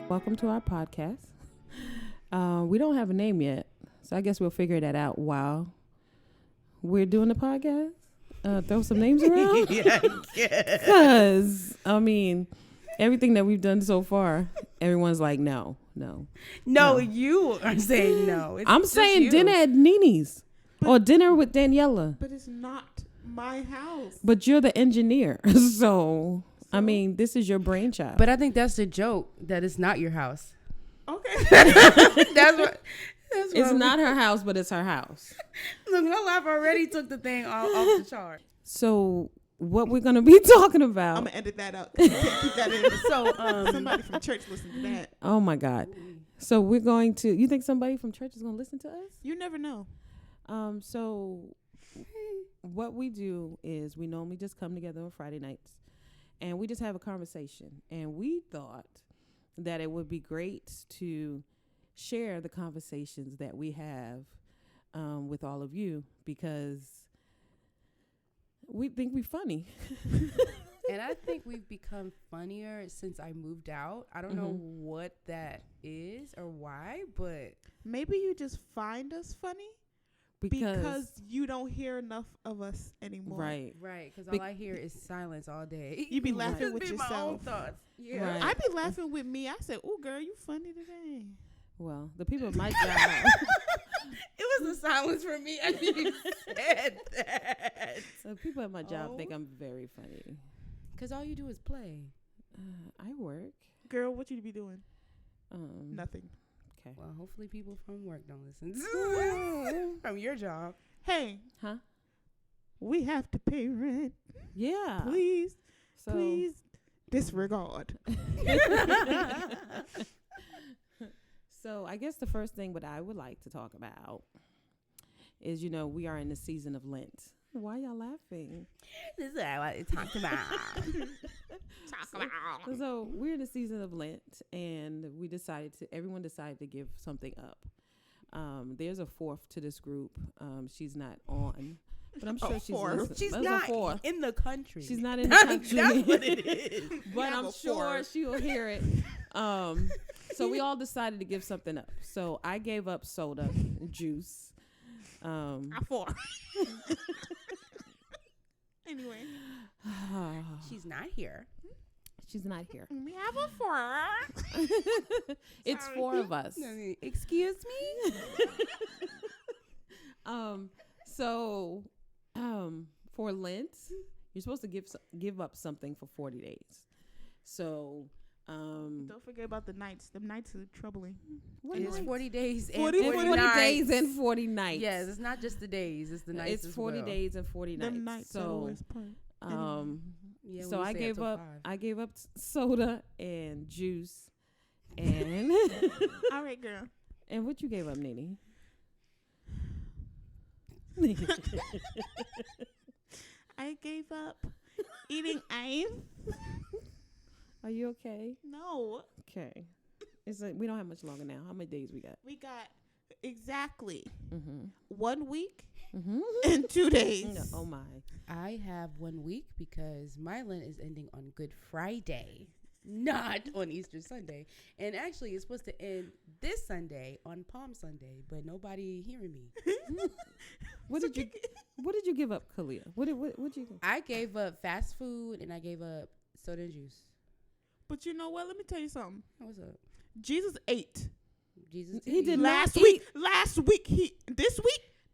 Welcome to our podcast. We don't have a name yet, so I guess we'll figure that out while we're doing the podcast. Throw some names around. Yeah, Because, I mean, everything that we've done so far, everyone's like, no. You are saying no. It's I'm just saying you. dinner at Nini's or dinner with Daniela. But it's not my house. But you're the engineer. So, I mean, this is your brainchild. But I think that's the joke, that it's not your house. Okay. That's what. It's not her house, but it's her house. Look, my laugh already took the thing off the chart. So, what we're going to be talking about. I'm going to edit that out. You can't keep that in. So, Somebody from church listened to that. Oh, my God. So, we're going to. You think somebody from church is going to listen to us? You never know. So, what we do is we normally just come together on Friday nights and we just have a conversation. And we thought that it would be great to share the conversations that we have with all of you, because we think we're funny. and I think we've become funnier since I moved out. I don't know what that is or why, but Maybe you just find us funny because you don't hear enough of us anymore. Right. because all I hear is silence all day. You be laughing Just with be my own yourself. thoughts. Yeah. Right. I be laughing with me. I said, "Oh, girl, you funny today." Well, the people at my job. It was a silence for me. I didn't said that. The people at my job think Oh. I'm very funny. Because all you do is play. I work. Girl, what you be doing? Um, Nothing. Okay. Well, hopefully people from work don't listen. From your job. Hey, Huh? we have to pay rent. Yeah. Please, So, please disregard. So I guess the first thing what I would like to talk about is, we are in the season of Lent. Why y'all laughing? This is what I want to talk about. So we're in the season of Lent, and everyone decided to give something up. There's a fourth to this group. She's not on, but I'm sure she's fourth. listening. She's There's a not fourth. in the country. She's not in the country. That's what it is. But have I'm a sure fourth. she'll hear it. So we all decided to give something up. So I gave up soda, juice. I four. Anyway, She's not here. She's not here. we have a four. It's Sorry. 4 of us. Excuse me? So for Lent, you're supposed to give up something for 40 days. So Don't forget about the nights. The nights are troubling. It is 40 days and 40 40, 40 nights. days and 40 nights. Yes, it's not just the days, it's the nights. It's as 40 well. days and 40 nights. Them nights are the So worst part. Yeah, so we I stay gave up till up 5. I gave up soda and juice and All right, girl. and what you gave up, Nene? I gave up eating ice. Are you okay? No, Okay. We don't have much longer now. How many days we got? we got exactly Mm-hmm. 1 week Mm-hmm. and 2 days. Oh my. I have 1 week because my Lent is ending on Good Friday, not on Easter Sunday. And actually, it's supposed to end this Sunday on Palm Sunday, but nobody hearing me. What did you give up, Kalia? What did you give? I gave up fast food and I gave up soda and juice. But you know what? Let me tell you something. What's up? Jesus ate Jesus He did not last eat. week.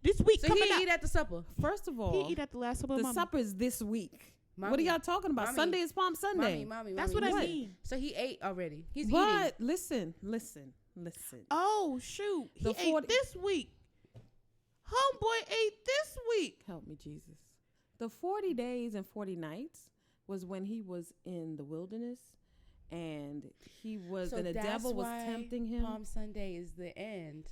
This week So coming he up. eat at the supper. First of all, He eat at the last supper. the Mama. supper is this week. Mommy, What are y'all talking about? Mommy. Sunday is Palm Sunday. Mommy, That's mommy. what I What? mean. So he ate already. He's But eating. listen. Oh shoot! He The ate 40 this week. Homeboy ate this week. Help me, Jesus. The 40 days and 40 nights was when he was in the wilderness, and the devil was tempting him. Palm Sunday is the end.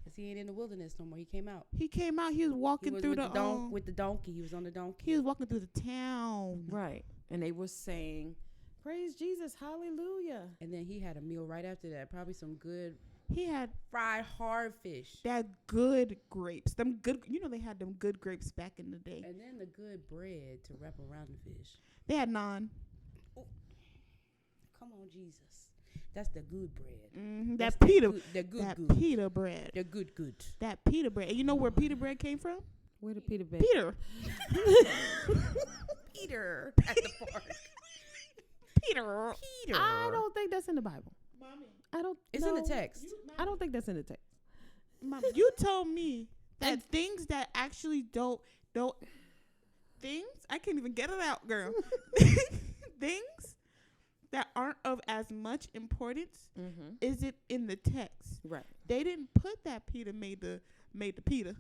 Cause he ain't in the wilderness no more. He came out. He came out. He was He walking was through with the with the donkey. He was on the donkey. He was walking through the town. Right. And they were saying, praise Jesus, hallelujah. And then he had a meal right after that. Probably some good He had fried hard fish. that good grapes. Them good, they had them good grapes back in the day. And then the good bread to wrap around the fish. They had naan. Ooh. Come on, Jesus. That's the good bread. Mm-hmm. That's That pita, the good that good. pita bread. The good good. That pita bread. And you know where pita bread came from? Where the Peter been? Peter. Peter at the park. Peter. Peter. I don't think that's in the Bible. Mommy, I don't. It's in the text. I don't think that's in the text. you told me that things that actually don't things I can't even get it out, girl. Things that aren't of as much importance is it in the text. Right. They didn't put that Peter made the pita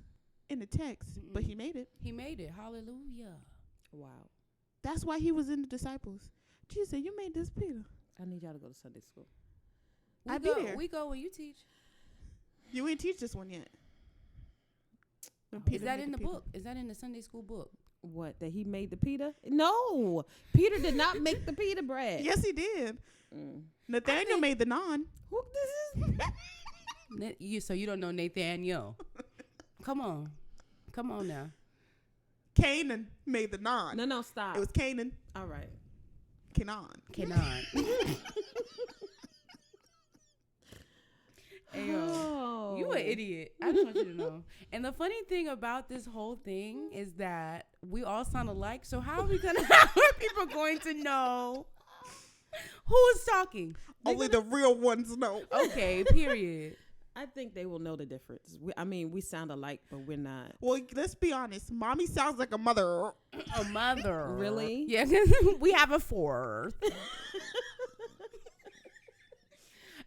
in the text, but he made it. He made it. Hallelujah. Wow. That's why he was in the disciples. Jesus said, "You made this pita." I need y'all to go to Sunday school. We I'd go, be there. We go when you teach. You ain't teach this one yet. When Is Peter that made in the pita. book? Is that in the Sunday school book? What, that he made the pita? No, Peter did not make the pita bread. Yes, he did. Mm. Nathaniel made the naan. Who this is? So you don't know Nathaniel. Come on now. Canaan made the naan. No, stop. It was Canaan. All right. Canaan. Kenan. Hey, Oh. you an idiot. I just want you to know. And the funny thing about this whole thing is that we all sound alike. So how are people going to know who's talking? Only the real ones know. Okay, period. I think they will know the difference. We sound alike, but we're not. Well, let's be honest. Mommy sounds like a mother. A mother. Really? Yeah. We have a fourth.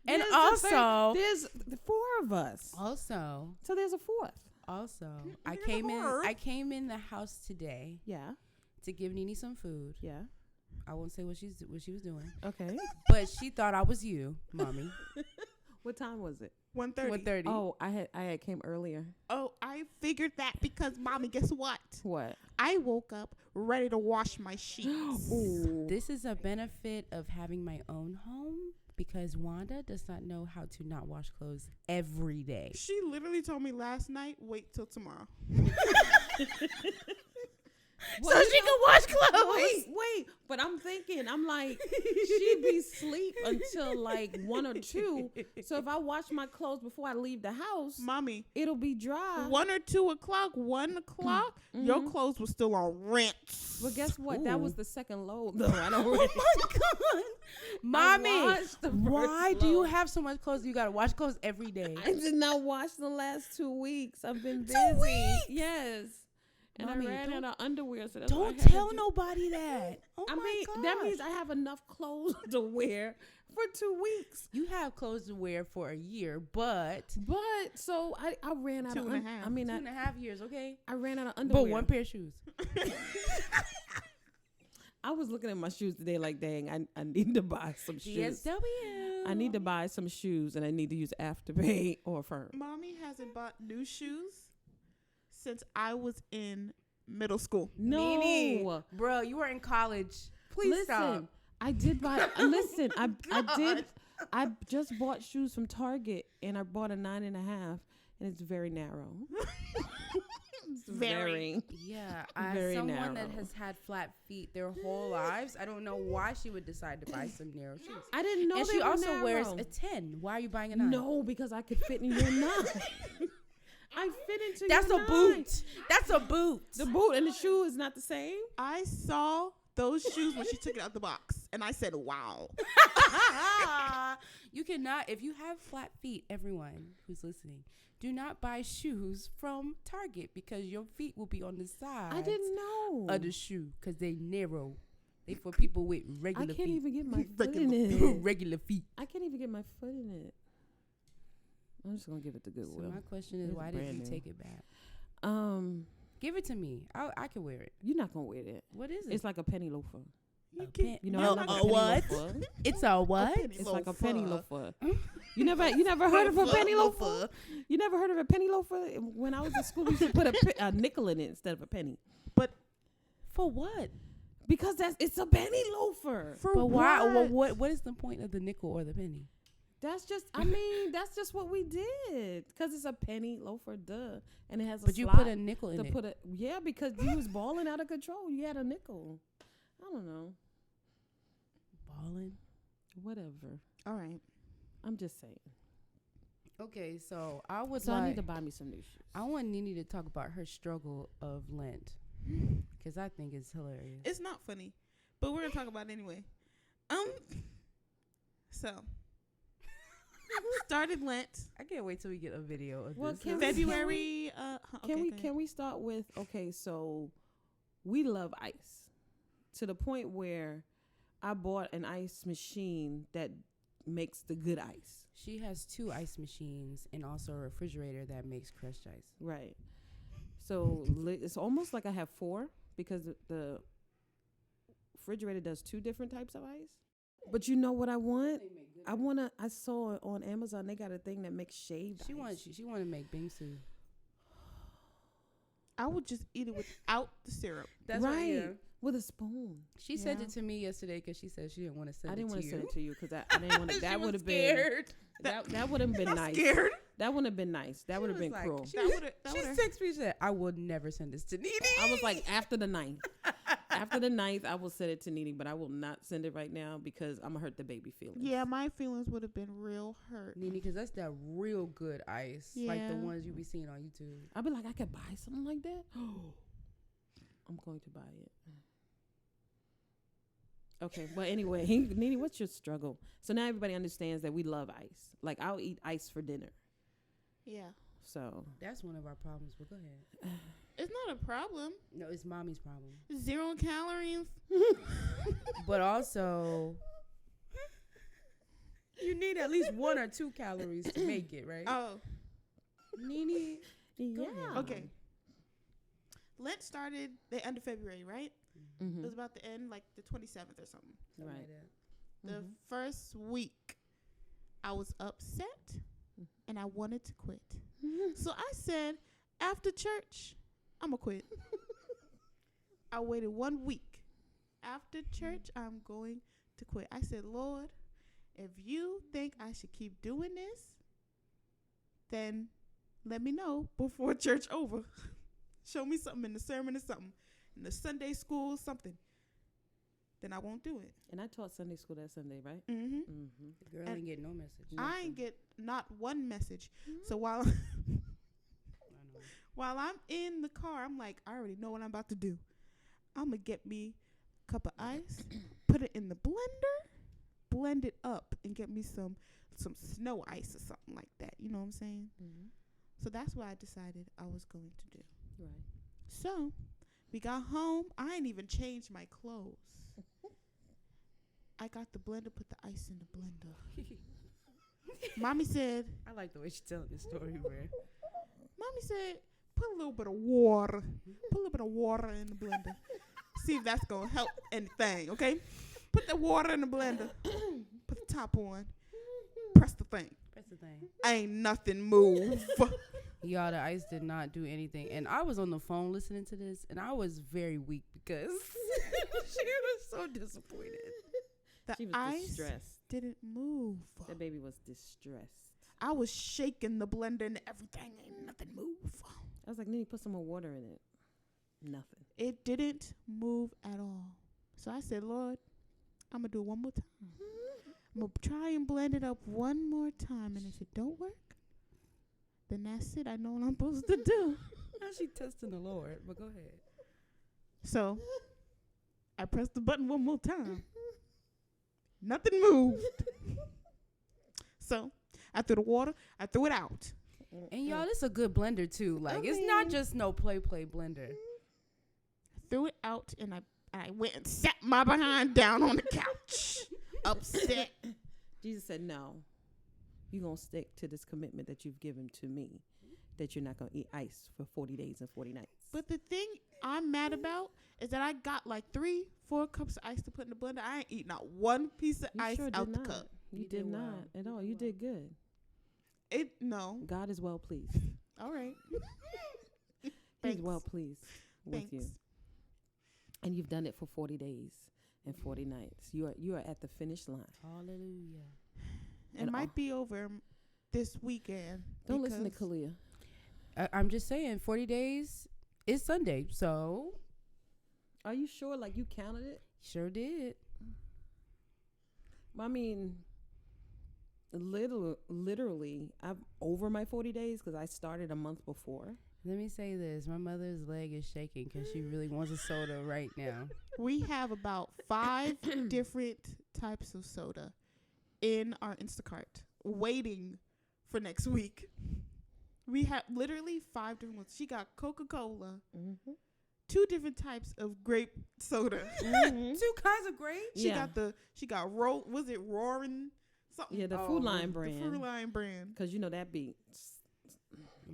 And also, there's the four of us. Also, So there's a fourth. I came in the house today Yeah. to give Nene some food. Yeah. I won't say what she was doing, Okay. but she thought I was you, mommy. What time was it? 1:30. 1:30. Oh, I had came earlier. Oh, I figured that because, Mommy, guess what? What? I woke up ready to wash my sheets. Ooh. This is a benefit of having my own home because Wanda does not know how to not wash clothes every day. She literally told me last night, wait till tomorrow. So she can wash clothes. Wait. But I'm thinking, I'm like, she'd be asleep until like 1 or 2. So if I wash my clothes before I leave the house, Mommy, it'll be dry. 1 or 2 o'clock, 1 o'clock, your clothes were still on rinse. But guess what? That Ooh. was the second load, though. I don't Oh really. my God. Mommy, washed the why first do you load. have so much clothes? You got to wash clothes every day. I did not wash the last 2 weeks. I've been busy. 2 weeks? Yes. And Mommy, I ran don't- out of underwear. So that's what I Don't had to tell do. nobody that. Oh I my mean, that gosh. means I have enough clothes to wear for 2 weeks. You have clothes to wear for a year, but But so I ran out 2 of and a half. I mean, 2.5 years, okay? I ran out of underwear. But one pair of shoes. I was looking at my shoes today like, dang, I need to buy some shoes. DSW. I need to buy some shoes, and I need to use Afterpay or Firm. Mommy hasn't bought new shoes since I was in middle school. No. Nene, bro, you were in college. Please Listen, stop. I did buy. Listen, I did. I just bought shoes from Target, and I bought a 9.5, and it's very narrow. It's Very. Yeah, Very as someone narrow. that has had flat feet their whole lives, I don't know why she would decide to buy some narrow shoes. I didn't know. And they she were also wears narrow. a 10. Why are you buying a 9? No, because I could fit in your 9. I fit into That's your a 9. boot. That's a boot. The boot and the shoe is not the same. I saw those shoes when she took it out the box, and I said, wow. You cannot, if you have flat feet, everyone who's listening, do not buy shoes from Target because your feet will be on the side I didn't know. of the shoe because they narrow. They for people with I regular can't feet. even get my foot Regular in feet. it. Regular feet. I can't even get my foot in it. I'm just gonna give it to So Goodwill. my question is, It's why did brand you new. take it back? Give Give it to me. I can wear it. You're not gonna wear that. What is it? It's like a penny loafer. A can- pen- You know, No, like a a penny what? loafer. It's a what? penny It's like a loafer. penny loafer. You never heard of a penny loafer? You never heard of a penny loafer? When I was in school, we used to put a nickel in it instead of a penny. For what? Because it's a penny loafer. For But why? what? What is the point of the nickel or the penny? That's just, I mean, that's just what we did. Because it's a penny loafer, duh. And it has a But you slot put a nickel in to it. put a, yeah, because you was balling out of control. You had a nickel. I don't know. Balling. Whatever. All right. I'm just saying. Okay, so I would So I like. need to buy me some new shoes. I want Nene to talk about her struggle of Lent, because I think it's hilarious. It's not funny, but we're gonna talk about it anyway. So started Lent I can't wait till we get a video of Well, this. can February. Can we start with, okay, so we love ice to the point where I bought an ice machine that makes the good ice. She has 2 ice machines and also a refrigerator that makes crushed ice. Right. So it's almost like I have 4 because the refrigerator does 2 different types of ice. But you know what I want? I saw on Amazon they got a thing that makes shaved She ice. wants she want to make bingsu. I would just eat it without the syrup. That's right. With a spoon. She sent Yeah. it to me yesterday because she said she didn't want to send I didn't it want to to you. send it to you because I didn't want to. That She would was have been scared. that would have been I'm nice. scared. That wouldn't have been nice. That would have was been like, cruel. she- That would've- that She would've- texted me and said, I would never send this to Nene. I was like, after the 9th. After the 9th, I will send it to Nene, but I will not send it right now because I'm going to hurt the baby feelings. Yeah, my feelings would have been real hurt. Nene, because that's that real good ice. Like the Yeah. ones you be seeing on YouTube. I'll be like, I could buy something like that? I'm going to buy it. Okay, well, anyway, Nene, what's your struggle? So now everybody understands that we love ice. Like, I'll eat ice for dinner. Yeah, So, That's one of our problems, but go ahead. it's not a problem. No, it's mommy's problem. 0 calories. But also, you need at least 1 or 2 calories to make it, right? Oh, Nene. yeah. ahead. okay. Lent started the end of February, right? It Mm-hmm. was about to end like the 27th or something. Something Right. like that. The Mm-hmm. first week, I was upset and I wanted to quit. So I said, after church, I'm going to quit. I waited 1 week. After church, I'm going to quit. I said, Lord, if you think I should keep doing this, then let me know before church over. Show me something in the sermon or something. In the Sunday school, something. Then I won't do it. And I taught Sunday school that Sunday, right? Mm-hmm. Mm-hmm. The girl And ain't get no message. I ain't get not one message. So while I know. while I'm in the car, I'm like, I already know what I'm about to do. I'm gonna get me a cup of ice, put it in the blender, blend it up, and get me some snow ice or something like that. You know what I'm saying? Mm-hmm. So that's what I decided I was going to do. Right. So we got home. I ain't even changed my clothes. I got the blender, put the ice in the blender. Mommy said, I like the way she's telling this story, man. Mommy said, put a little bit of water. Put a little bit of water in the blender. See if that's going to help anything, okay? Put the water in the blender. Put the top on. Press the thing. That's the thing. Ain't nothing move. Y'all, the ice did not do anything. And I was on the phone listening to this, and I was very weak because she was so disappointed. The She was ice distressed. didn't move. That baby was distressed. I was shaking the blender and everything. Ain't nothing move. I was like, Nene, put some more water in it. Nothing. It didn't move at all. So I said, Lord, I'm going to do it one more time. I'm going to try and blend it up one more time. And if it don't work, then that's it. I know what I'm supposed to do. Now she testing the Lord, but go ahead. So I pressed the button one more time. Nothing moved. So I threw the water. I threw it out. And y'all, this a good blender too. Like, it's not just no play blender. Threw it out, and I went and sat my behind down on the couch, upset. Jesus said, no, you're going to stick to this commitment that you've given to me, that you're not going to eat ice for 40 days and 40 nights. But the thing I'm mad about is that I got like 3-4 cups of ice to put in the blender. I ain't eat not one piece of You ice sure out did the not. cup. You did well. not at all. You You did did good. No. God is well pleased. All right. He's Thanks. well pleased with you. Thanks. And you've done it for 40 days and 40 nights. You are at the finish line. Hallelujah. It at might all. be over this weekend. Don't listen to because Kalia. I'm just saying, 40 days is Sunday, so Are you sure? Like you counted it? sure did. I mean, literally, I'm over my 40 days because I started a month before. Let me say this: my mother's leg is shaking because she really wants a soda right now. we have about 5 different types of soda in our Instacart waiting for next week. We have literally 5 different ones. She got Coca-Cola, Mm-hmm. 2 different types of grape soda. Mm-hmm. 2 kinds of grapes. She got was it Roaring something? Yeah, the Oh, Food Line The brand. Food Line brand. Because you know that beat.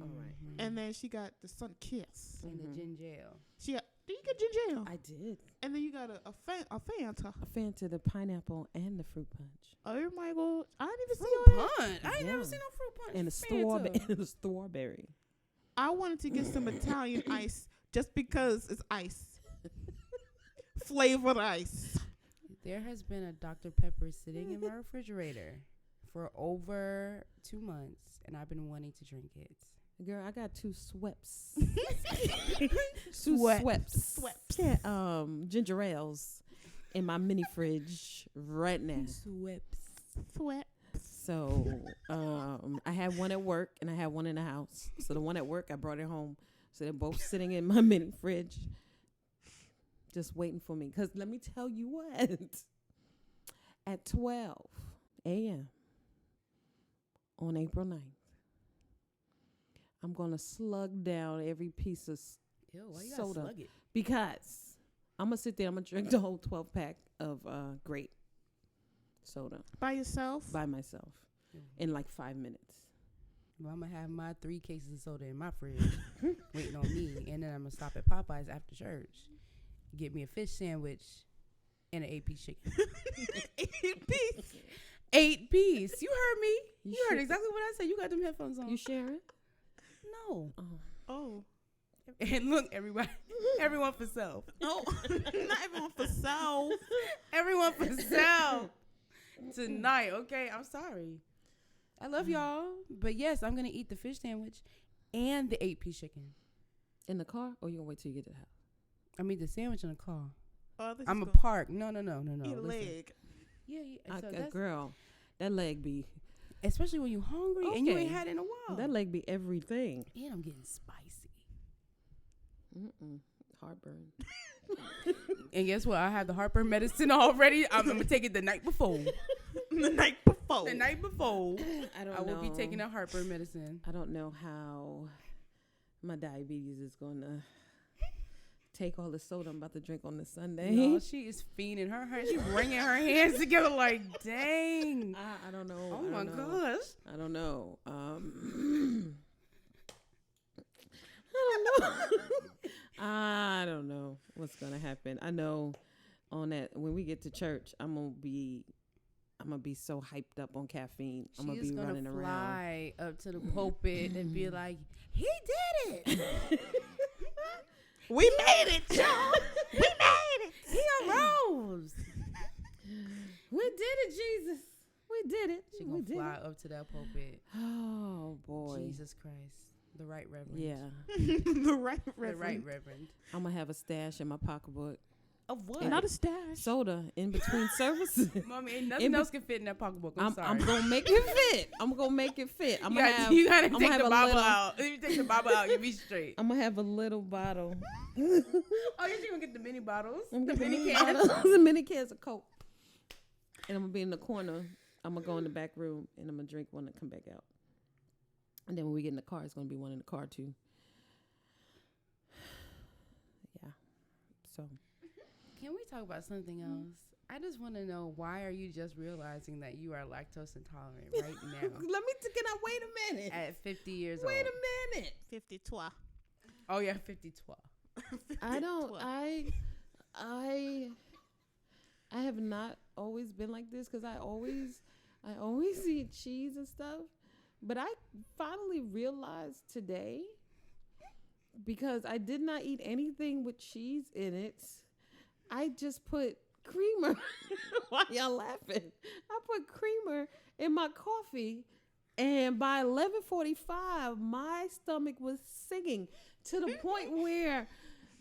All right. And then she got the Sun Kiss. And the Mhm. ginger ale. She got, did you get ginger ale? I did. And then you got a Fanta. A fan to the pineapple and the fruit punch. Oh my god. I didn't even see Fruit all that. punch. I ain't Yeah. never seen no fruit punch. And the Fanta. and the strawberry. I wanted to get some Italian ice just because it's ice. Flavored ice. There has been a Dr. Pepper sitting in my refrigerator for over 2 months, and I've been wanting to drink it. Girl, I got 2 sweps. Sweps. Yeah, ginger ales in my mini fridge right now. Sweat. So I had one at work and I had one in the house. So the one at work, I brought it home. So they're both sitting in my mini fridge just waiting for me. Because let me tell you what. At 12 a.m. on April 9th, I'm going to slug down every piece of Ew, why you soda. gotta slug it? Because I'm going to sit there, I'm going to drink the whole 12-pack of grape soda By yourself? by myself in like 5 minutes. Well, I'm gonna have my 3 cases of soda in my fridge waiting on me, and then I'm gonna stop at Popeyes after church, get me a fish sandwich and an 8-piece chicken. 8 piece. 8-piece. You heard me. You heard sure? exactly what I said. You got them headphones on. You sharing? No. Oh. Oh. And look, everybody, everyone for self. Oh. Not everyone for self. Everyone for self tonight. Okay, I'm sorry. I love y'all, but yes, I'm gonna eat the fish sandwich and the 8-piece chicken. In the car, or you gonna wait till you get to the house? I mean the sandwich in the car. Oh, I'm a park. No. Eat a Listen. leg. Yeah. So that's, Girl, that leg be especially when you're hungry and you ain't had it in a while. that leg be everything. And I'm getting spicy. Heartburn. And guess what? I have the heartburn medicine already. I'm gonna take it the night before. The night before. The night before, I I will be taking that heartburn medicine. I don't know how my diabetes is gonna take all the soda I'm about to drink on this Sunday. No, she is fiending her. She's wringing her hands together like, dang. I don't know. Oh I my don't know. gosh. I don't know. I don't know. I don't know what's gonna happen. I know on that when we get to church, I'm gonna be so hyped up on caffeine. I'm gonna be running around. Fly up to the pulpit and be like, he did it. We made it, y'all. We made it. He arose. We did it, Jesus. We did it. She We gonna did fly it. up to that pulpit. Oh boy. Jesus Christ. The right reverend. Yeah. The right The reverend. right reverend. I'm gonna have a stash in my pocketbook. Of what? Not a stash. Soda in between services. Mommy, ain't nothing else can fit in that pocketbook. I'm sorry. I'm gonna make it fit. I'm gonna make it fit. I'm you gonna gotta, have. you gotta I'm take gonna have the a Bible little. out. If you take the Bible out, you'll be straight. I'm gonna have a little bottle. Oh, you're gonna get the mini bottles? I'm The gonna mini get cans? the mini cans of Coke. And I'm gonna be in the corner. I'm gonna go in the back room and I'm gonna drink one and come back out. And then when we get in the car, it's gonna be one in the car too. Yeah. So Can we talk about something else? I just want to know, why are you just realizing that you are lactose intolerant right now let me. Can I wait a minute? at 50 years Wait old? a minute. 52. Oh yeah, 52. I don't. I have not always been like this because I always eat cheese and stuff. But I finally realized today, because I did not eat anything with cheese in it, I just put creamer. Why y'all laughing? I put creamer in my coffee, and by 11:45, my stomach was singing to the point where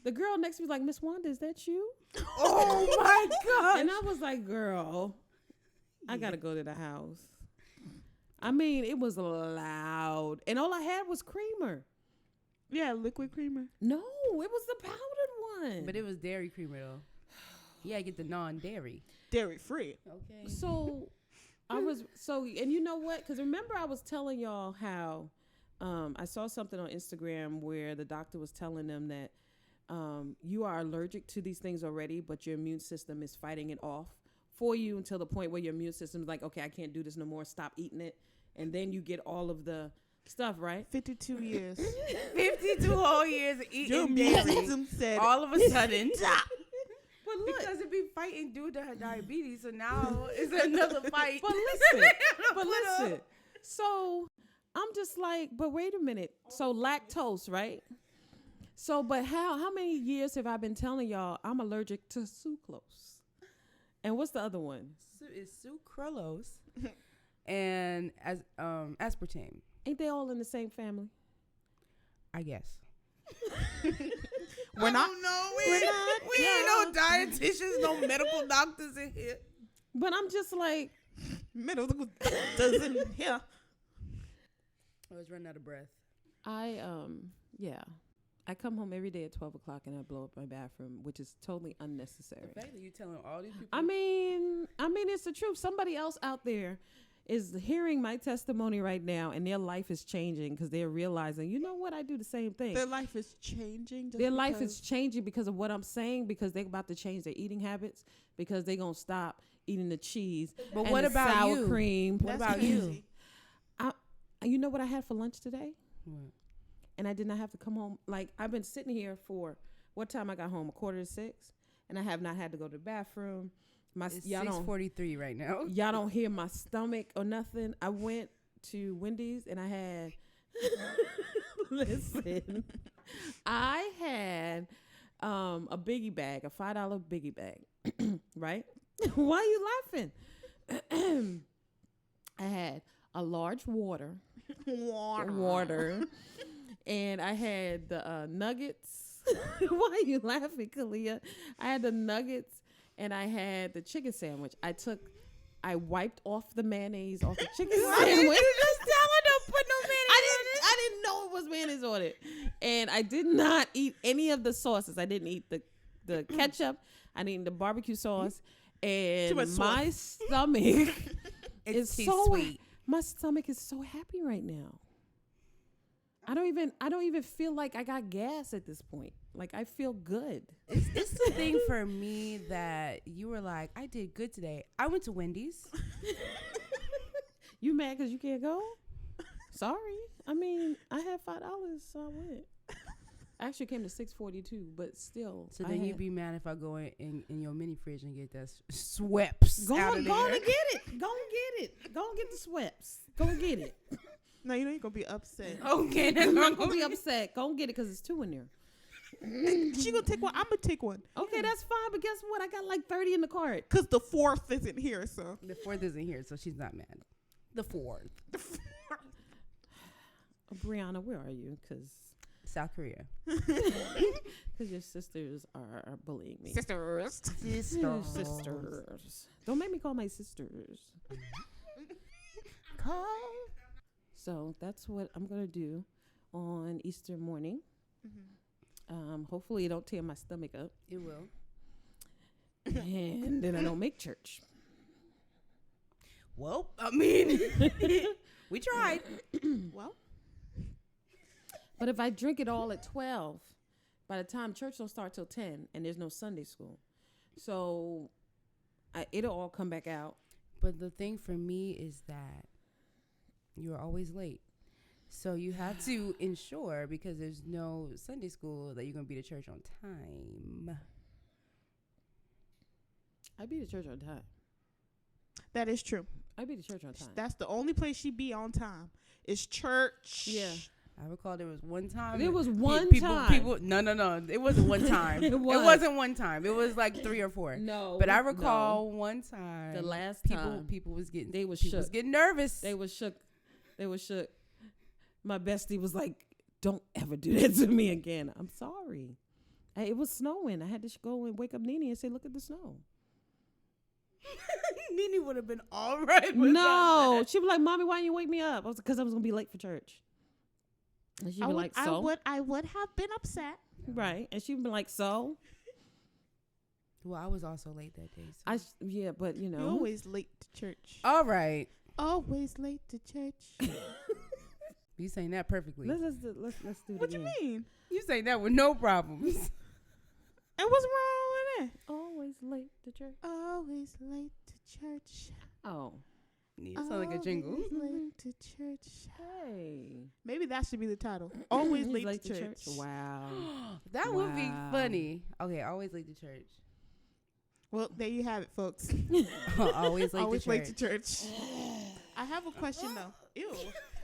the girl next to me was like, "Miss Wanda, is that you?" Oh my god! And I was like, "Girl, I gotta go to the house." I mean, it was loud, and all I had was creamer. Yeah, liquid creamer. No, it was the powdered one. But it was dairy creamer though. Yeah, get the non-dairy. Dairy free. Okay. So and you know what? Because remember, I was telling y'all how I saw something on Instagram where the doctor was telling them that you are allergic to these things already, but your immune system is fighting it off for you until the point where your immune system is like, okay, I can't do this no more. Stop eating it. And then you get all of the stuff, right? 52 years. 52 whole years of Your eating immune dairy. system said, All of a sudden, But look, because it be fighting due to her diabetes, so now it's another fight. but listen. So I'm just like, but wait a minute. So lactose, right? So, but how many years have I been telling y'all I'm allergic to sucrose? And what's the other one? It's sucralose and aspartame, Ain't they all in the same family? I guess. we're not. No, we're not- we ain't no dietitians, no medical doctors in here. But I'm just like, Medical doctors in here. I was running out of breath. I come home every day at 12 o'clock and I blow up my bathroom, which is totally unnecessary. The fact that you telling all these people. I mean, it's the truth. Somebody else out there is hearing my testimony right now, and their life is changing because they're realizing, you know what, I do the same thing. Their life is changing. Their life is changing because of what I'm saying, because they're about to change their eating habits, because they're going to stop eating the cheese But and what the about sour you? cream. What about you? You know what I had for lunch today? What? And I did not have to come home. Like, I've been sitting here for what time I got home? 5:45, and I have not had to go to the bathroom. It's 6:43 right now. Y'all don't hear my stomach or nothing. I went to Wendy's and I had listen. I had a biggie bag, a $5 biggie bag. Right? Why are you laughing? I had a large water. And I had the nuggets. Why are you laughing, Kalia? I had the nuggets and I had the chicken sandwich. I wiped off the mayonnaise off the chicken sandwich. Just tell her don't put no I didn't know it was mayonnaise on it. And I did not eat any of the sauces. I didn't eat the ketchup. I didn't eat the barbecue sauce. And my stomach is too so sweet. My stomach is so happy right now. I don't even feel like I got gas at this point. Like, I feel good. It's the thing for me that you were like, I did good today. I went to Wendy's. You mad because you can't go? Sorry. I mean, I had $5, so I went. Actually came to $6.42, but still. So then you'd be mad if I go in your mini fridge and get that Sweps go out on, of go on there. and get it. Go and get it. Go and get the Sweps. Go and get it. No, you know you're gonna be upset. Okay, I'm not gonna be upset. Go and get it because it's 2 in there. She gonna take one. I'm gonna take one. Okay, that's fine. But guess what? I got like 30 in the cart. Cause the 4th isn't here, so The 4th isn't here, so she's not mad. The 4th. Brianna, where are you? Because South Korea. your sisters are bullying me. sisters. Your sisters. Don't make me call my sisters. Call. So that's what I'm gonna do on Easter morning. Hopefully it don't tear my stomach up. It will. And then I don't make church. Well, I mean, we tried. Well, But if I drink it all at 12, by the time church don't start till 10, and there's no Sunday school, so it'll all come back out. But the thing for me is that you're always late. So you have to ensure, because there's no Sunday school, that you're going to be to church on time. I be to church on time. that is true. I be to church on time. That's the only place she be on time. Is church. Yeah. I recall there was one time. There was one people, time. No. It wasn't one time. It was. It wasn't one time. It was like 3 or 4. No. But I recall one time. The last people, time. People was getting. They was people shook. was getting nervous. They was shook. My bestie was like, "Don't ever do that to me again." I'm sorry. It was snowing. I had to go and wake up Nene and say, "Look at the snow." Nene would have been all right. No, she'd be like, "Mommy, why didn't you wake me up?" I was because I was gonna be late for church. And she'd be like, "So." I would have been upset. Right, and she'd be like, "So." Well, I was also late that day. So. Yeah, but you know, You're always late to church. All right. Always late to church. You saying that perfectly. let's do it What you again. mean? You saying that with no problems. And what's wrong with it? Always late to church. Always late to church. Oh, Yeah, it sounds like a jingle. Always late to church. hey. Maybe that should be the title. Always late, to church. Wow. That would be Wow. funny. Okay, always late to church. Well, there you have it, folks. Always late Always to late church. to church. I have a question though. Ew.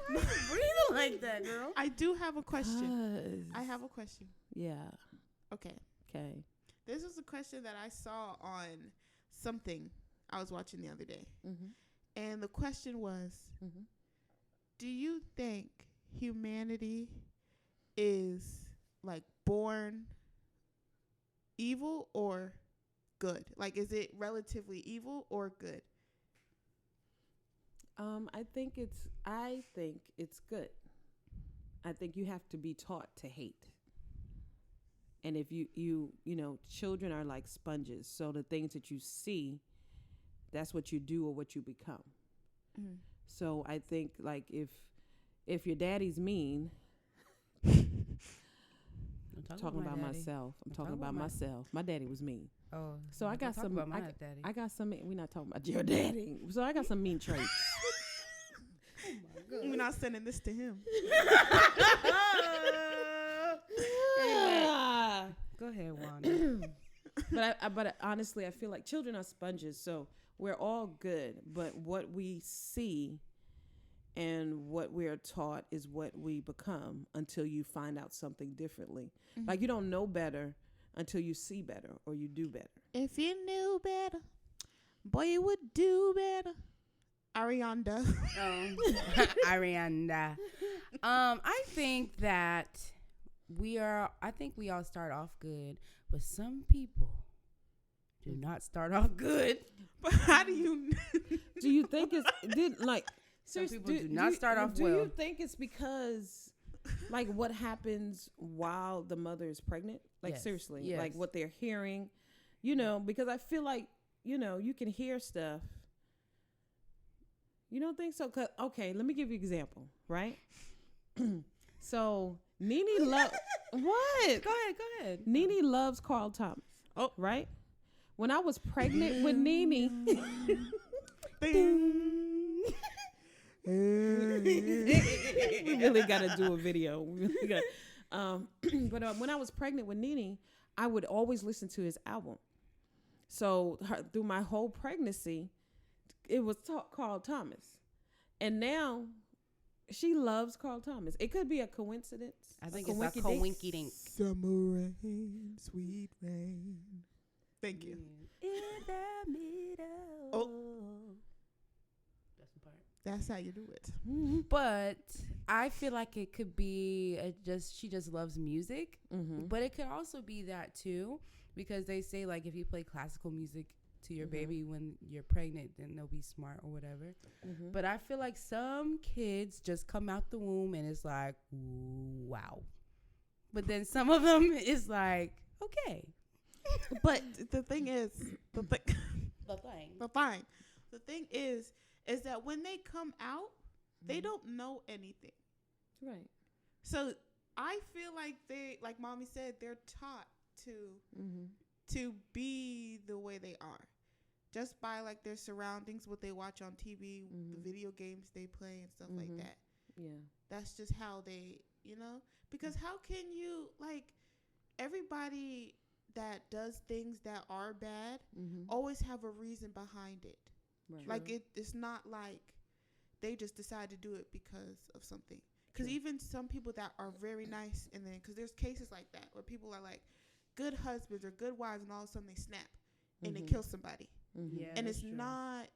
Breathing like that, girl. I do have a question. I have a question. Yeah. Okay. Okay. This is a question that I saw on something I was watching the other day. Mm-hmm. And the question was, Mm-hmm. do you think humanity is like born evil or good? Like, is it relatively evil or good? I think it's good. I think you have to be taught to hate. And if you know, children are like sponges. So the things that you see, that's what you do or what you become. Mm. So I think like if your daddy's mean, talking about myself. I'm talking about myself. My daddy was mean. Oh, So I got some. About my daddy. I got some. We're not talking about your daddy. So I got some mean traits. We're not sending this to him. Go ahead, Wanda. But honestly, I feel like children are sponges. So we're all good, but what we see and what we're taught is what we become until you find out something differently. Mm-hmm. Like you don't know better until you see better or you do better. If you knew better, boy, you would do better. Arianda. Arianda. I think that I think we all start off good, but some people do not start off good. But how do you Do you think it's like some people do not start off well? Do you think it's because like what happens while the mother is pregnant? Like Yes. seriously, Yes. like what they're hearing, you know, because I feel like, you know, you can hear stuff. You don't think so? 'Cause, okay, let me give you an example, right? So Nene loves what? Go ahead. Nene loves Carl Thomas. Oh, right. When I was pregnant with Nene, we really got to do a video. We really gotta, but when I was pregnant with Nene, I would always listen to his album. So through my whole pregnancy, it was Carl Thomas, and now she loves Carl Thomas. It could be a coincidence. I think it's a coinky dink. Summer rain, sweet rain. Thank you. In the middle. Oh. That's the part. That's how you do it. But I feel like it could be she just loves music. Mm-hmm. But it could also be that too, because they say like if you play classical music to your baby when you're pregnant, then they'll be smart or whatever. Mm-hmm. But I feel like some kids just come out the womb and it's like, ooh, wow. But then some of them is like, okay. But the thing is, the thing is that when they come out, they don't know anything. Right. So I feel like like mommy said, they're taught to be the way they are, just by like their surroundings, what they watch on TV, the video games they play, and stuff like that. Yeah. That's just how they, because how can you like everybody that does things that are bad always have a reason behind it. Right. Like it's not like they just decide to do it because of something. Because True. even some people that are very nice, and then because there's cases like that where people are like good husbands or good wives, and all of a sudden they snap and they Mhm. kill somebody, Mhm. Yeah, and that's it's true. not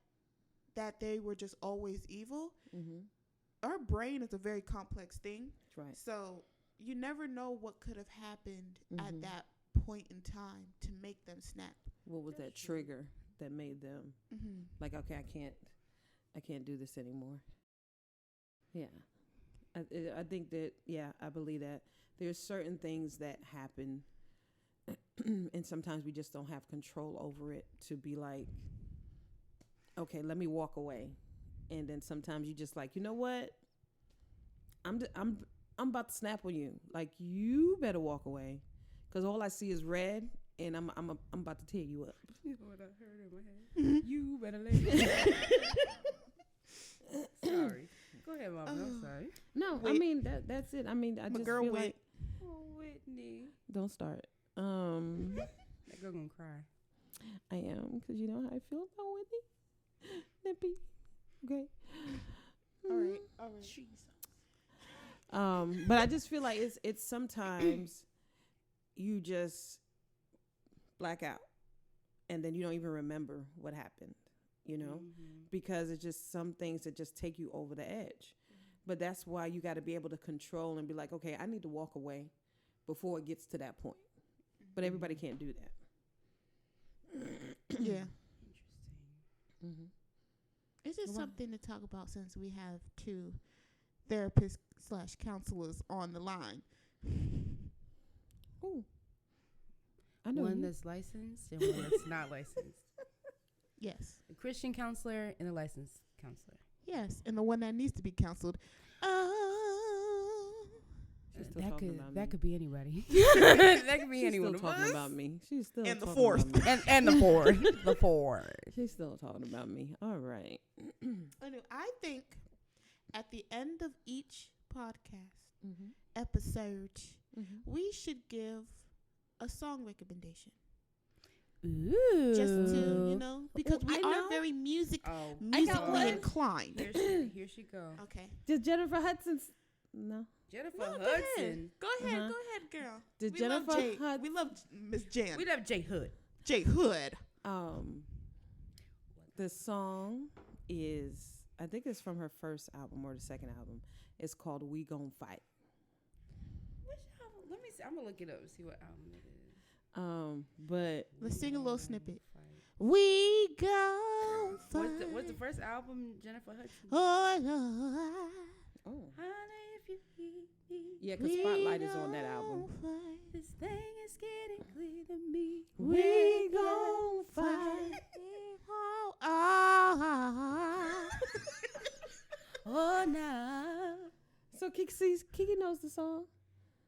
that they were just always evil. Mhm. Our brain is a very complex thing, That's right. so you never know what could have happened at Mhm. that point in time to make them snap. What was that trigger that made them Mm-hmm. like, okay, I can't do this anymore? Yeah. I think that, yeah, I believe that there's certain things that happen and sometimes we just don't have control over it to be like, okay, let me walk away. And then sometimes you just like, you know what? I'm about to snap on you. Like, you better walk away because all I see is red and I'm about to tear you up. What I heard in my head. You better let it. Sorry. Go ahead, Mama. I'm sorry. No, I Wait. mean that's it. I mean, I My just girl feel went. like Oh, Whitney. don't start. That girl gonna cry. I am because you know how I feel about Whitney. Nippy. Okay. All right. All right. Jesus. But I just feel like it's sometimes you just black out and then you don't even remember what happened, you know, because it's just some things that just take you over the edge. But that's why you got to be able to control and be like, okay, I need to walk away before it gets to that point. But everybody can't do that. Yeah. Interesting. Mm-hmm. It's just Wow. something to talk about since we have two therapists/counselors on the line. Ooh. I know One you. that's licensed and one that's not licensed. Yes. A Christian counselor and a licensed counselor. Yes. And the one that needs to be counseled. Oh. She's still talking about me. That could be anybody. That could be She's anyone still of talking us. about me. She's still And the talking fourth. about me. And the four. The four. She's still talking about me. All right. I think at the end of each podcast Mm-hmm. episode, Mm-hmm. we should give a song recommendation. Ooh. Just to, you know, because we I are know. very Oh, musically one. inclined. Here she go. Okay. Did Jennifer Hudson's no? Jennifer No, go Hudson. ahead. Go ahead, Uh-huh. go ahead, girl. Did we Jennifer love Jay. Hud- We love Miss Jan. We love J Hood. Jay Hood. The song is, I think it's from her first album or the second album. It's called "We Gon' Fight." Which album? Let me see. I'm gonna look it up and see what album it is. But Let's sing a little snippet. Fight. We go fight. What's the first album, Jennifer Hudson? Oh, Lord. oh Honey, if you need me, yeah, because Spotlight is on that album. this thing is getting clear to me. We gon' fight. Oh, ah. Oh, now. So Kiki knows the song.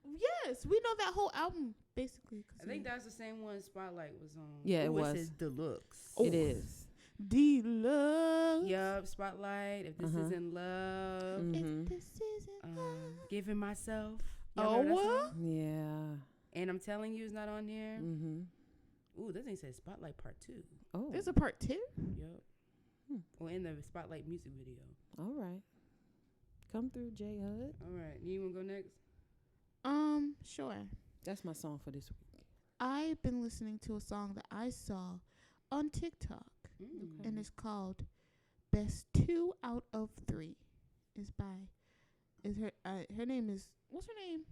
Yes, we know that whole album basically. I think that's the same one Spotlight was on. Yeah, it Ooh, was. It says Deluxe. Oh. It is. Deluxe. Yup, Spotlight. If this Uh-huh. is in love. Mhm. If this isn't Giving myself. Oh, Y'all know that what? song? Yeah. And I'm telling you, it's not on there. Mm-hmm. Ooh, this thing says Spotlight Part 2. Oh. There's a part 2. Yup. Hmm. Or in the Spotlight music video. All right. Come through, J Hood. All right. You want to go next? Sure. That's my song for this week. I've been listening to a song that I saw on TikTok, Mm. and it's called "Best 2 Out of 3." Her name is, what's her name?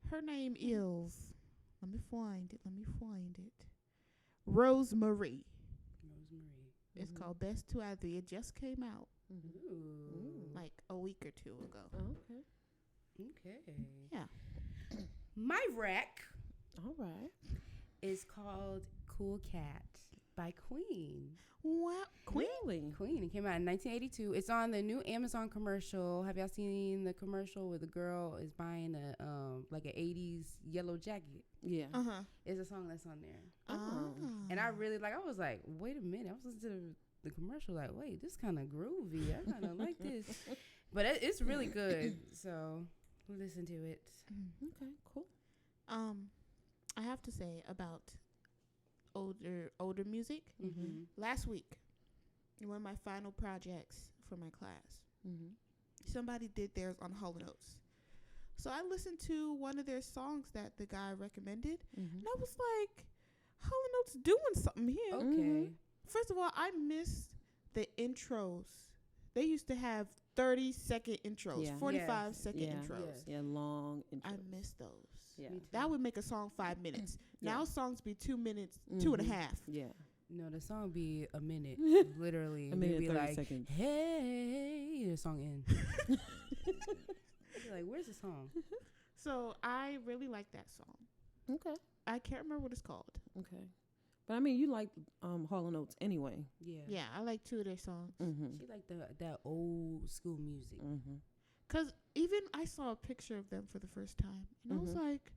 Her name is, let me find it. Rosemary. Rosemary. It's called "Best 2 Out of 3." It just came out Mm-hmm. Ooh. like a week or two ago. Okay. Okay. Yeah. My rec All right. is called Cool Cat by Queen. What? Really? Queen. It came out in 1982. It's on the new Amazon commercial. Have y'all seen the commercial where the girl is buying a like an 80s yellow jacket? Yeah. Uh-huh. It's a song that's on there. Oh. And I really I was like, wait a minute. I was listening to the commercial like, wait, this kind of groovy. I kind of like this. But it's really good. So listen to it. Okay. Cool. I have to say about older music. Mm-hmm. Last week, one of my final projects for my class, Mm-hmm. somebody did theirs on Hall & Oates. So I listened to one of their songs that the guy recommended, and I was like, Hall & Oates doing something here. Okay. First of all, I miss the intros. They used to have 30-second intros, Yeah. 45-second Yes. intros. Yes. Yeah, long intro. I miss those. Yeah. Me too. That would make a song 5 minutes. Yeah. Now songs be 2 minutes, 2.5. Yeah. No, the song be a minute, literally. A minute They'd be and 30 like, seconds. hey, the song ends. I'd be like, where's the song? So I really like that song. Okay. I can't remember what it's called. Okay. But I mean, you like Hall & Oates anyway. Yeah. Yeah, I like 2 of their songs. She like that old school music. Because even I saw a picture of them for the first time. And I was like,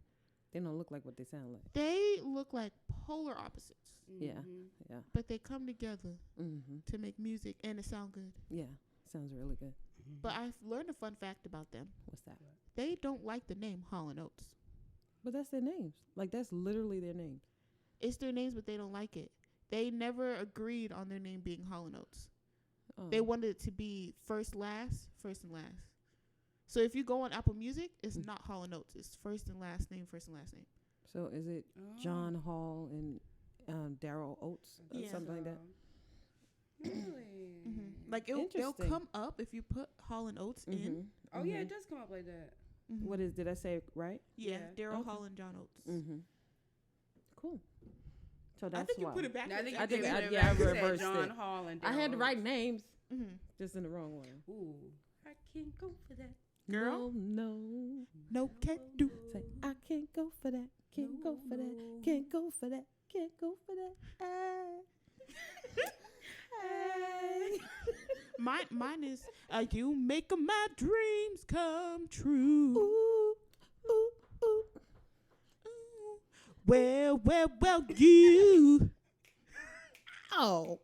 They don't look like what they sound like. they look like polar opposites. Yeah. Mhm. Yeah. But they come together Mm-hmm. to make music and it sound good. Yeah. Sounds really good. But I've learned a fun fact about them. What's that? They don't like the name Hall & Oates. But that's their names. Like, that's literally their name. It's their names, but they don't like it. They never agreed on their name being Hall & Oates. Oh. They wanted it to be first and last. So if you go on Apple Music, it's not Hall & Oates. It's first and last name. So is it John Hall and Daryl Oates or Yeah. something like that? Really? Like they'll Interesting. come up if you put Hall & Oates in. Oh, yeah, it does come up like that. What is? Did I say it right? Yeah, Yeah. Daryl Okay. Hall and John Oates. Cool. So that's I think why. you put it back. I think I you think did I- it yeah, I right. You said reversed John it. Hall and I had the Daryl right Oates. names, Mm-hmm. just in the wrong one. Ooh, I can't go for that. Girl? No. No, can't do. Say, I can't go for that. Can't go for that. No. Can't go for that. Can't go for that. Mine is you make my dreams come true. Ooh, ooh, ooh. Well, you. Oh.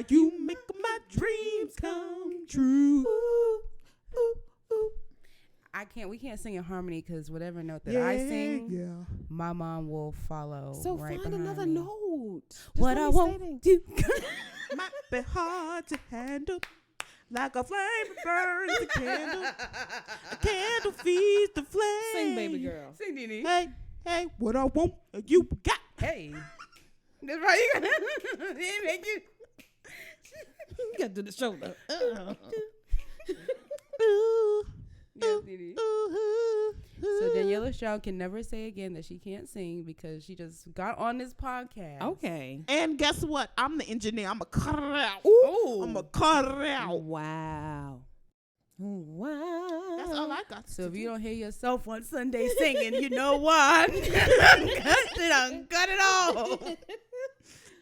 You make my dreams come true. Ooh, ooh, ooh. We can't sing in harmony because whatever note that I sing, Yeah. my mom will follow. So right find behind another me. note. Just What let I me won't say do. Might be hard to handle. Like a flame that burns a candle. A candle feeds the flame. Sing, baby girl. Sing, Nene. Hey, what I want, you got. Hey. That's right. You gonna didn't make you. You got to do the shoulder. Ooh, Yes, Nene. ooh, So Daniela Shaw can never say again that she can't sing because she just got on this podcast. Okay. And guess what? I'm the engineer. I'm going to cut it out. Ooh. I'm going to cut it out. Wow. Wow. That's all I got So to if do. you don't hear yourself on Sunday singing, you know what? Cut it all.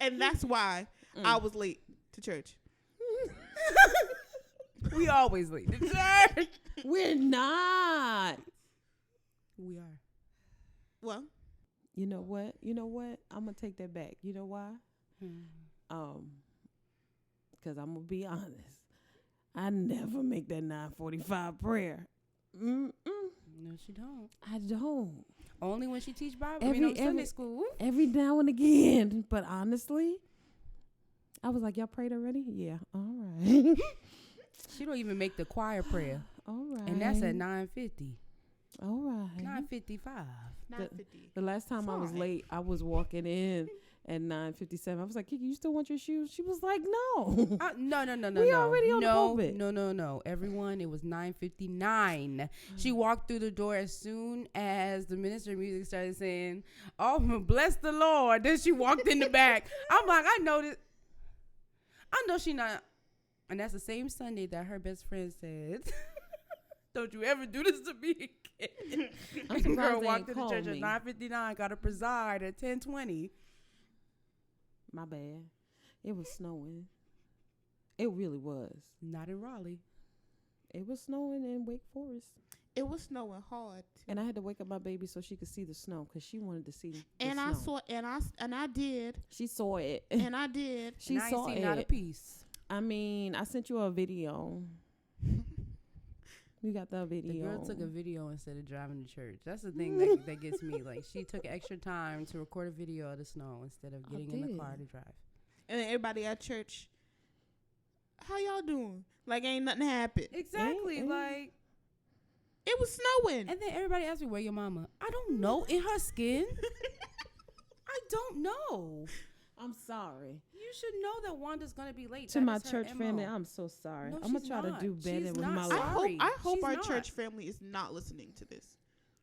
And that's why I was late to church. We always leave the church. We're not. We are. Well, You know what? I'm gonna take that back. You know why? Because I'm gonna be honest. I never make that 9:45 prayer. No, she don't. I don't. Only when she teach Bible. Every- Sunday every- school. Every now and again. But honestly, I was like, y'all prayed already? Yeah. All right. She don't even make the choir prayer, All right. and that's at 9:50. All right. 9:55. 9:50. The last time I was Fine. late, I was walking in at 9:57. I was like, Kiki, you still want your shoes? She was like, no. No. We already on the no, pulpit. No. Everyone, it was 9:59. She walked through the door as soon as the minister of music started saying, "Oh, bless the Lord." Then she walked in the back. I'm like, I know she not. And that's the same Sunday that her best friend said, "Don't you ever do this to me again." I'm surprised Girl they walked ain't to the called church at me. 9:59, got to preside at 10:20. My bad. It was snowing. It really was. Not in Raleigh. It was snowing in Wake Forest. It was snowing hard. And I had to wake up my baby so she could see the snow because she wanted to see the And snow. I saw, and I did, She saw it. and I did. She and I ain't saw seen it. not a piece. I mean, I sent you a video. You got the The video. girl took a video instead of driving to church. That's the thing that gets me. Like, she took extra time to record a video of the snow instead of getting in the car to drive. And then everybody at church how y'all doing? Like ain't nothing happened. Exactly. Ain't- Like, It was snowing. and then everybody asked me, where your mama? I don't know. In her skin? I don't know. I'm sorry. You should know that Wanda's going to be late. To That my is her church family, MO. I'm so sorry. No, I'm going to she's try not. to do better She's with not my sorry. life. I hope She's our not. church family is not listening to this.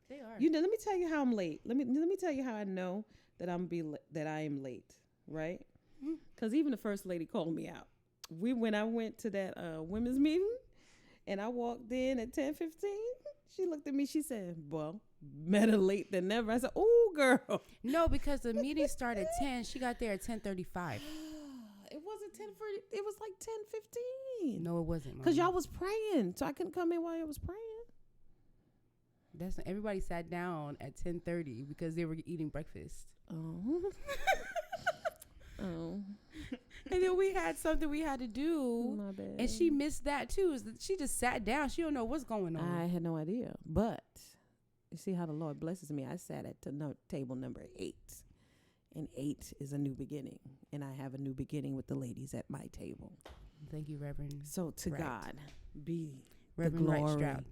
They are. You know, let me tell you how I'm late. Let me tell you how I know that that I am late, right? Mhm. Because even the first lady called me out. When I went to that women's meeting, and I walked in at 10:15. She looked at me. She said, "Well, better late than never." I said, "Oh, girl." No, because the meeting started at 10. She got there at 10:35. It wasn't 10:40. It was like 10:15. No, it wasn't. Because Mama. y'all was praying, so I couldn't come in while y'all was praying. That's everybody sat down at 10:30 because they were eating breakfast. Oh. Oh. And then we had something we had to do, My bad. and she missed that too. She just sat down. She don't know what's going on. I had no idea. But you see how the Lord blesses me. I sat at table number 8. And 8 is a new beginning. And I have a new beginning with the ladies at my table. Thank you, Reverend. So to Right. God be Reverend the Wright glory. Stroud.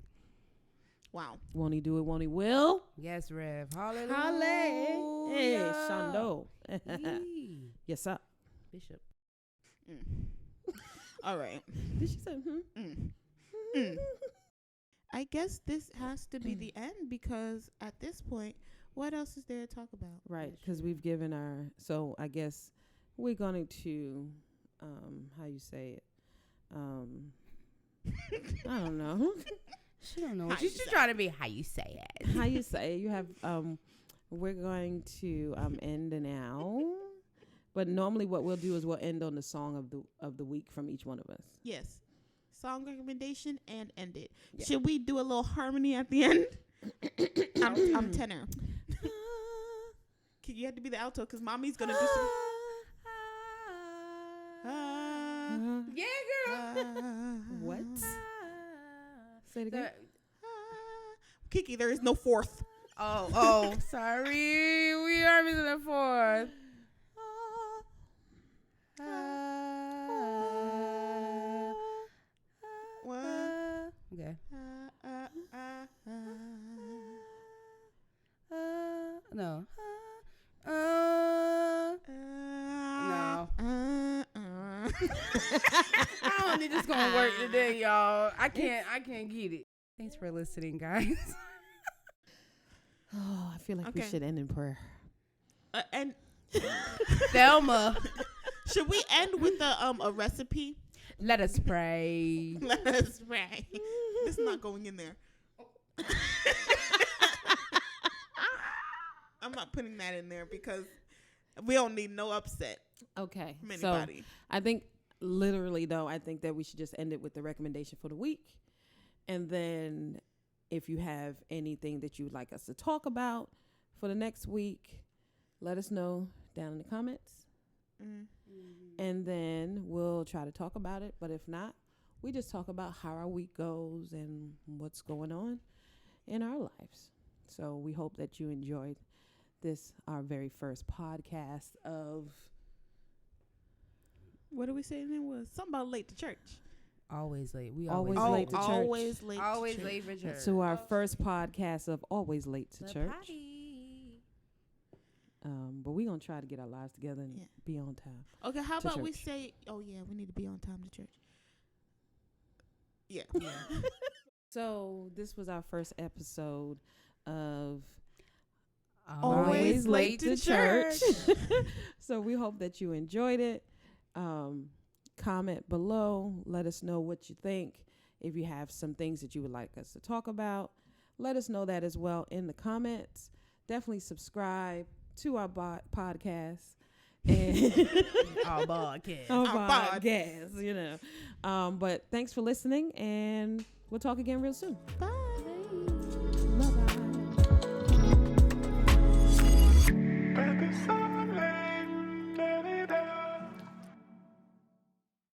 Wow. Won't he do it? Won't he will? Yes, Rev. Hallelujah. Halle. Hey, Shando. Yee. Yes, sir. Bishop. All right. Did she say, I guess this has to be the end because at this point, what else is there to talk about? Right, because we've given our, so I guess we're going to, how you say it? I don't know. She don't know. How She's you just say trying to be how you say it. How you say it? You have, we're going to end now. But normally what we'll do is we'll end on the song of the week from each one of us. Yes. Song recommendation and end it. Yeah. Should we do a little harmony at the end? I'm tenor. You have to be the alto because mommy's going to do some. Yeah, girl. What? Say it again. Kiki, there is no fourth. Oh, sorry. We are missing the fourth. Okay. No. No. I don't think this gonna work today, y'all. I can't get it. Thanks for listening, guys. Oh, I feel like we Okay. should end in prayer. And Thelma, should we end with a recipe? let us pray. Let us pray. This is not going in there. I'm not putting that in there because we don't need no upset Okay. from So anybody. I think literally though, I think that we should just end it with the recommendation for the week. And then if you have anything that you would like us to talk about for the next week, let us know down in the comments. And then we'll try to talk about it. But if not, we just talk about how our week goes and what's going on in our lives. So we hope that you enjoyed this, our very first podcast of What did we say it was? Something about late to church. Always late. We Always always late to church. Always late. Always to church. late for church. to our first podcast of Always Late to The Church. potty. But we're going to try to get our lives together and Yeah. be on time. Okay, how To about we church. say, oh yeah, we need to be on time to church. Yeah. So this was our first episode of Always Late to Church. So we hope that you enjoyed it. Comment below. Let us know what you think. If you have some things that you would like us to talk about, let us know that as well in the comments. Definitely subscribe to our podcast. And Our podcast. our Our pod. podcast, you know. But thanks for listening, and we'll talk again real soon. Bye.